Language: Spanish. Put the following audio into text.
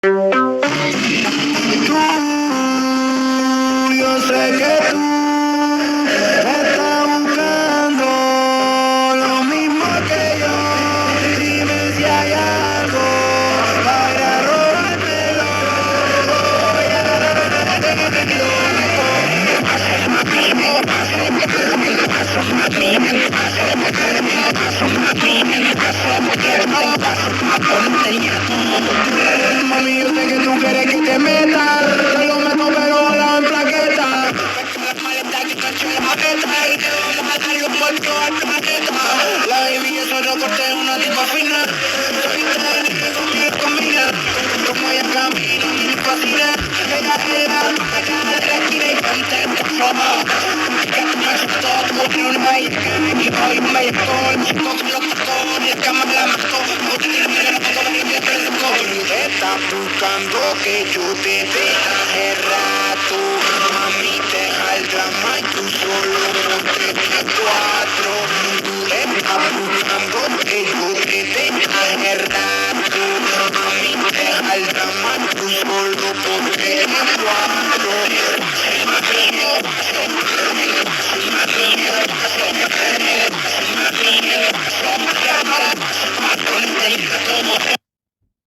Tú, yo sé que tú estás buscando lo mismo que yo. Dime si hay algo para robármelo. Mami, yo sé que tú quieres que te meta. Te lo meto pero volado en plaqueta. Las maletas que cacho en la maleta y te vamos a dar los muertos al planeta. La baby es otro corte, una tipa fina. Pinta de negro conmigo combina. Como ella camina, me fascina. Ella se va a sacar de la esquina y canta en forma. Que tu macho todo como tiene una baile. Y hoy me llegó el chico con los tacones. El cama la mató. No te quiero mirar, no puedo venir bien, pero estás buscando que yo te dé hace rato. Mami, deja el drama y tú solo ponte de cuatro. Tú estás buscando que yo te dé hace rato. Mami, deja el drama y tú solo ponte de cuatro.